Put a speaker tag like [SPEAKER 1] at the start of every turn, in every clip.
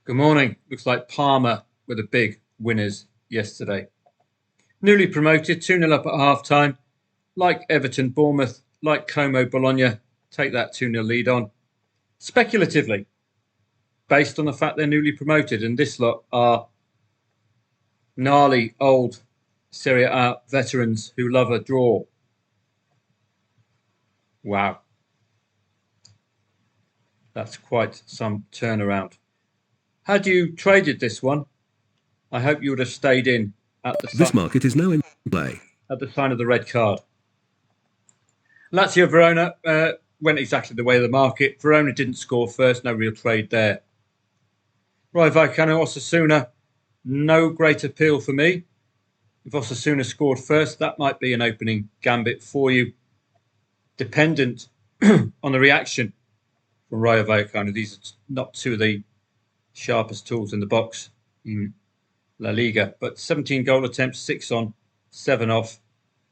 [SPEAKER 1] Good morning. Looks like Parma were the big winners yesterday. Newly promoted, 2-0 up at half-time. Like Everton, Bournemouth, like Como, Bologna, take that 2-0 lead on. Speculatively, based on the fact they're newly promoted, and this lot are gnarly old Serie A veterans who love a draw. Wow. That's quite some turnaround. Had you traded this one, I hope you would have stayed in at the
[SPEAKER 2] This market is now in play.
[SPEAKER 1] At the sign of the red card. Lazio Verona went exactly the way of the market. Verona didn't score first, no real trade there. Rayo Vallecano, Osasuna, no great appeal for me. If Osasuna scored first, that might be an opening gambit for you. Dependent on the reaction from Rayo Vallecano. These are not two of the sharpest tools in the box in La Liga. But 17 goal attempts, 6 on, 7 off,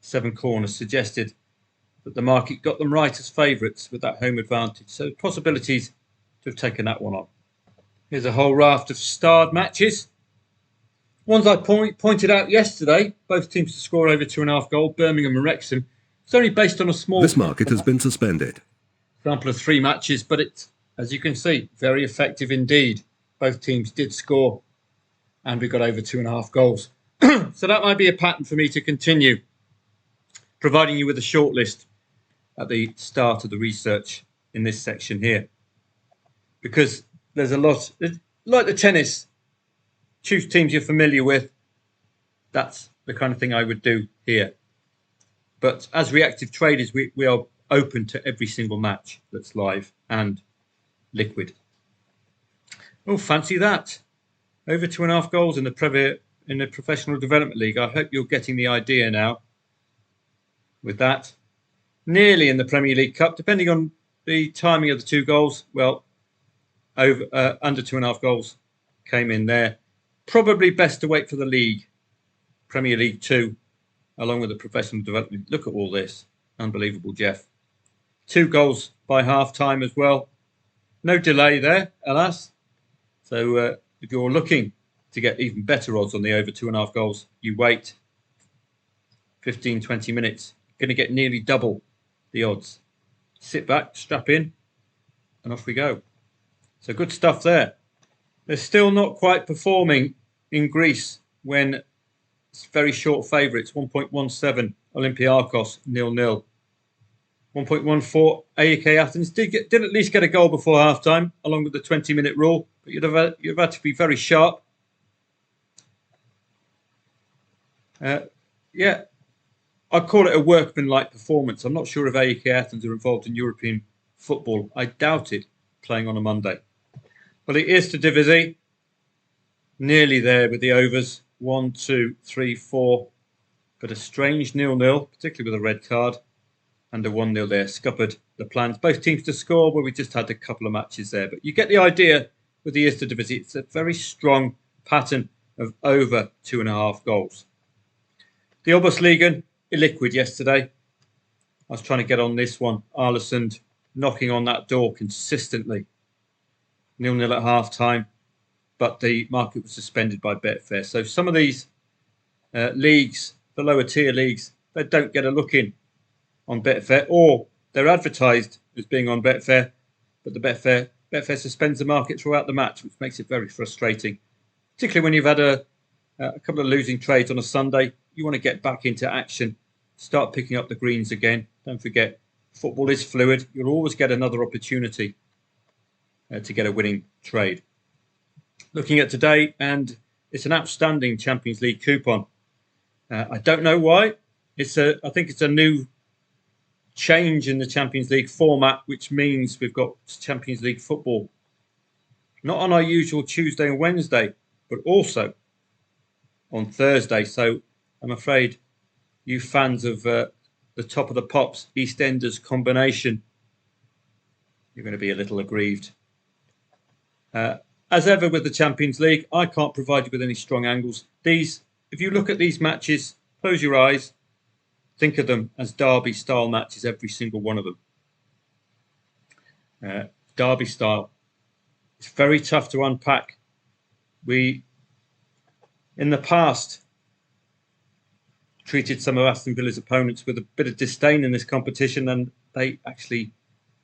[SPEAKER 1] 7 corners suggested that the market got them right as favourites with that home advantage. So possibilities to have taken that one on. Here's a whole raft of starred matches. Ones I pointed out yesterday, both teams to score over 2.5 goals, Birmingham and Wrexham. It's only based on a small...
[SPEAKER 2] This market has been suspended.
[SPEAKER 1] Sample of 3 matches, but it's, as you can see, very effective indeed. Both teams did score, and we got over 2.5 goals. So that might be a pattern for me to continue, providing you with a short list at the start of the research in this section here. Because there's a lot, like the tennis, choose teams you're familiar with. That's the kind of thing I would do here. But as reactive traders, we are open to every single match that's live and liquid. Oh, fancy that. Over 2.5 goals in the Professional Development League. I hope you're getting the idea now with that. Nearly in the Premier League Cup, depending on the timing of the 2 goals. Well, under 2.5 goals came in there. Probably best to wait for the league, Premier League 2, along with the Professional Development. Look at all this. Unbelievable, Jeff. 2 goals by half-time as well. No delay there, alas. So if you're looking to get even better odds on the over 2.5 goals, you wait 15, 20 minutes. Going to get nearly double the odds. Sit back, strap in, and off we go. So good stuff there. They're still not quite performing in Greece when it's very short favourites. 1.17 Olympiakos 0-0. 1.14 AEK Athens did at least get a goal before half-time, along with the 20-minute rule. But you'd have had to be very sharp. Yeah, I'd call it a workman-like performance. I'm not sure if AEK Athens are involved in European football. I doubt it, playing on a Monday. Well, it is to Divisi. Nearly there with the overs. 1, 2, 3, 4. But a strange 0-0, particularly with a red card. And a 1-0 there, scuppered the plans. Both teams to score, but we just had a couple of matches there. But you get the idea with the Eredivisie. It's a very strong pattern of over 2.5 goals. The Oberliga, illiquid yesterday. I was trying to get on this one. Arlesund knocking on that door consistently. 0-0 at half-time, but the market was suspended by Betfair. So some of these leagues, the lower tier leagues, they don't get a look in on Betfair, or they're advertised as being on Betfair, but the Betfair suspends the market throughout the match, which makes it very frustrating. Particularly when you've had a couple of losing trades on a Sunday, you want to get back into action, start picking up the greens again. Don't forget, football is fluid. You'll always get another opportunity to get a winning trade. Looking at today, and it's an outstanding Champions League coupon. I don't know why. I think it's a new change in the Champions League format, which means we've got Champions League football not on our usual Tuesday and Wednesday, but also on Thursday. So I'm afraid you fans of the top of the pops EastEnders combination, you're going to be a little aggrieved. As ever with the Champions League, I can't provide you with any strong angles. If you look at these matches, close your eyes, think of them as derby style matches, every single one of them. Derby style. It's very tough to unpack We, in the past, treated some of Aston Villa's opponents with a bit of disdain in this competition, and they actually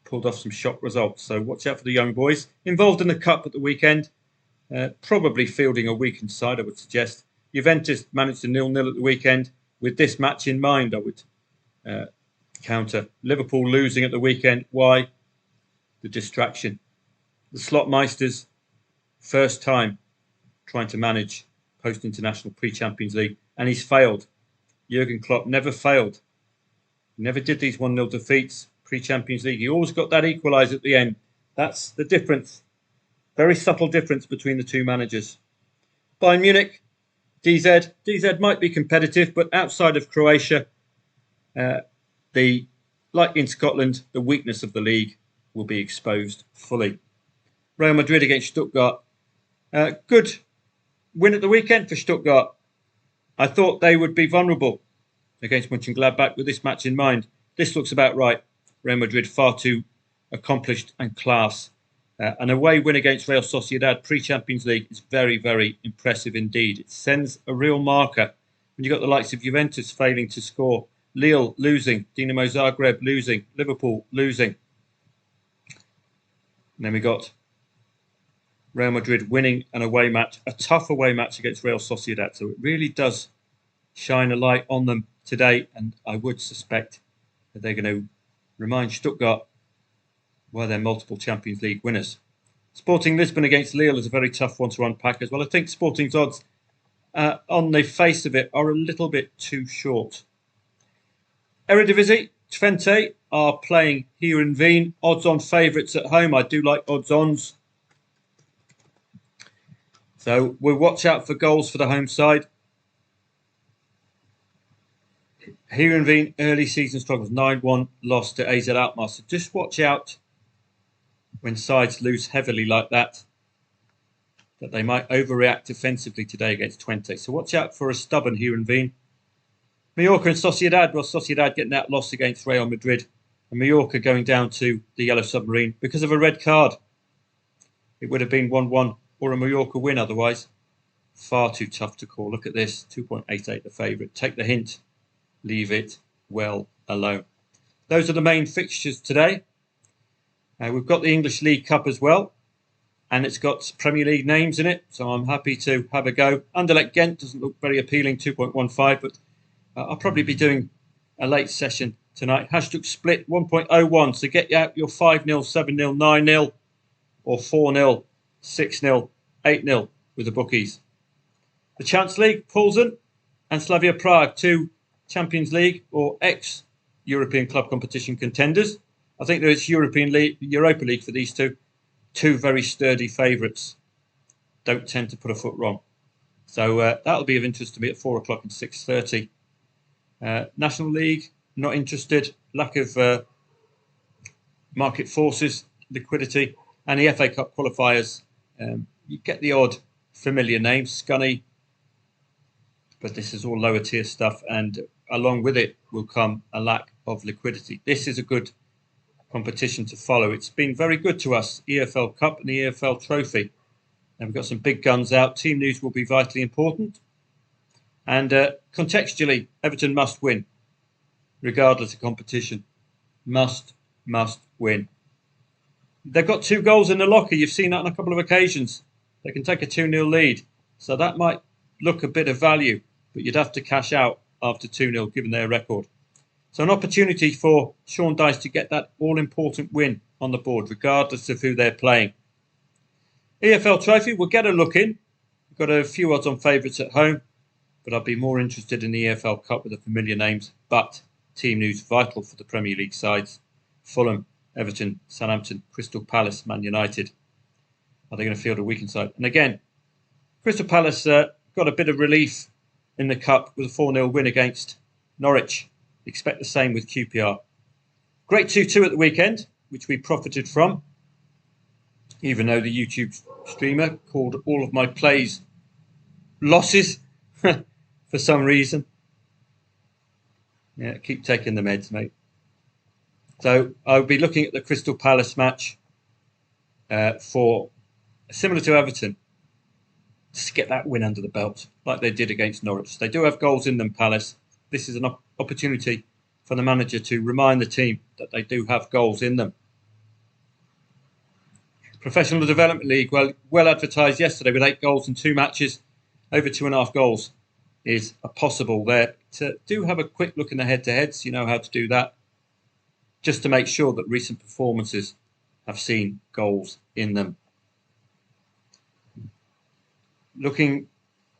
[SPEAKER 1] pulled off some shock results. So watch out for the young boys involved in the cup at the weekend. Probably fielding a weakened side, I would suggest. Juventus managed to 0-0 at the weekend. With this match in mind, I would counter. Liverpool losing at the weekend. Why? The distraction. The Slotmeisters, first time trying to manage post-international pre-Champions League, and he's failed. Jurgen Klopp never failed. He never did these 1-0 defeats pre-Champions League. He always got that equaliser at the end. That's the difference. Very subtle difference between the two managers. Bayern Munich, DZ. DZ might be competitive, but outside of Croatia, like in Scotland, the weakness of the league will be exposed fully. Real Madrid against Stuttgart. Good win at the weekend for Stuttgart. I thought they would be vulnerable against Mönchengladbach with this match in mind. This looks about right. Real Madrid far too accomplished and class. An away win against Real Sociedad pre-Champions League is very, very impressive indeed. It sends a real marker. When you've got the likes of Juventus failing to score, Lille losing, Dinamo Zagreb losing, Liverpool losing. And then we got Real Madrid winning an away match, a tough away match against Real Sociedad. So it really does shine a light on them today. And I would suspect that they're going to remind Stuttgart why they're multiple Champions League winners. Sporting Lisbon against Lille is a very tough one to unpack as well. I think Sporting's odds on the face of it are a little bit too short. Eredivisie, Twente are playing Heerenveen. Odds-on favourites at home. I do like odds-ons. So we'll watch out for goals for the home side. Heerenveen early season struggles, 9-1 loss to AZ Alkmaar. So just watch out when sides lose heavily like that they might overreact defensively today against Twente. So watch out for a stubborn Heerenveen. Mallorca and Sociedad. Well, Sociedad getting that loss against Real Madrid. And Mallorca going down to the Yellow Submarine because of a red card. It would have been 1-1 or a Mallorca win otherwise. Far too tough to call. Look at this, 2.88 the favourite. Take the hint, leave it well alone. Those are the main fixtures today. We've got the English League Cup as well, and it's got Premier League names in it, so I'm happy to have a go. Anderlecht Ghent doesn't look very appealing, 2.15, but I'll probably be doing a late session tonight. Hashtag split 1.01, so get out your 5-0, 7-0, 9-0, or 4-0, 6-0, 8-0 with the bookies. The Chance League, Poulsen and Slavia Prague, two Champions League or ex-European club competition contenders. I think there is Europa League for these two. Two very sturdy favourites. Don't tend to put a foot wrong. So that'll be of interest to me at 4 o'clock and 6:30. National League, not interested. Lack of market forces, liquidity. And the FA Cup qualifiers, you get the odd familiar names, Scunny, but this is all lower tier stuff, and along with it will come a lack of liquidity. This is a good competition to follow. It's been very good to us, EFL Cup and the EFL Trophy. And we've got some big guns out. Team news will be vitally important. And contextually, Everton must win, regardless of competition. Must win. They've got 2 goals in the locker. You've seen that on a couple of occasions. They can take a 2-0 lead. So that might look a bit of value, but you'd have to cash out after 2-0 given their record. So an opportunity for Sean Dyche to get that all-important win on the board, regardless of who they're playing. EFL Trophy, we'll get a look in. We've got a few odds on favourites at home, but I'd be more interested in the EFL Cup with the familiar names. But team news vital for the Premier League sides. Fulham, Everton, Southampton, Crystal Palace, Man United. Are they going to field a weakened side? And again, Crystal Palace got a bit of relief in the Cup with a 4-0 win against Norwich. Expect the same with QPR. Great 2-2 at the weekend, which we profited from, even though the YouTube streamer called all of my plays losses for some reason. Yeah, keep taking the meds, mate. So I'll be looking at the Crystal Palace match for similar to Everton. just to get that win under the belt, like they did against Norwich. They do have goals in them, Palace. This is an opportunity for the manager to remind the team that they do have goals in them. Professional Development League, well advertised yesterday with 8 goals in 2 matches, over 2.5 goals is a possible there. Do have a quick look in the head-to-heads, you know how to do that, just to make sure that recent performances have seen goals in them. Looking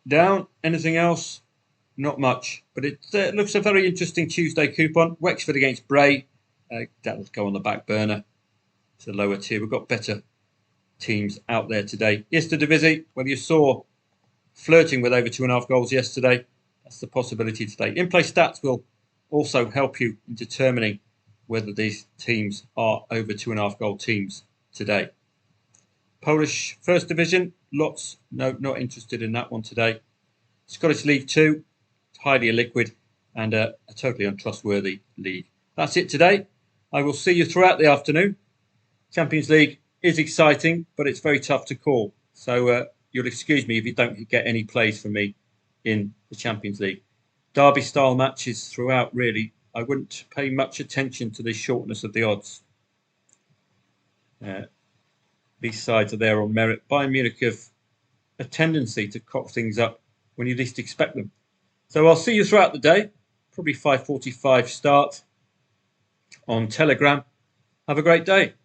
[SPEAKER 1] down, anything else? Not much, but it looks a very interesting Tuesday coupon. Wexford against Bray, that'll go on the back burner to the lower tier. We've got better teams out there today. Eredivisie, well, you saw flirting with over 2.5 goals yesterday. That's the possibility today. In-play stats will also help you in determining whether these teams are over 2.5 goal teams today. Polish First Division, lots, no, not interested in that one today. Scottish League 2, highly illiquid and a totally untrustworthy league. That's it today. I will see you throughout the afternoon. Champions League is exciting, but it's very tough to call. So you'll excuse me if you don't get any plays from me in the Champions League. Derby-style matches throughout, really. I wouldn't pay much attention to the shortness of the odds. These sides are there on merit. Bayern Munich have a tendency to cock things up when you least expect them. So I'll see you throughout the day. Probably 5:45 start on Telegram. Have a great day.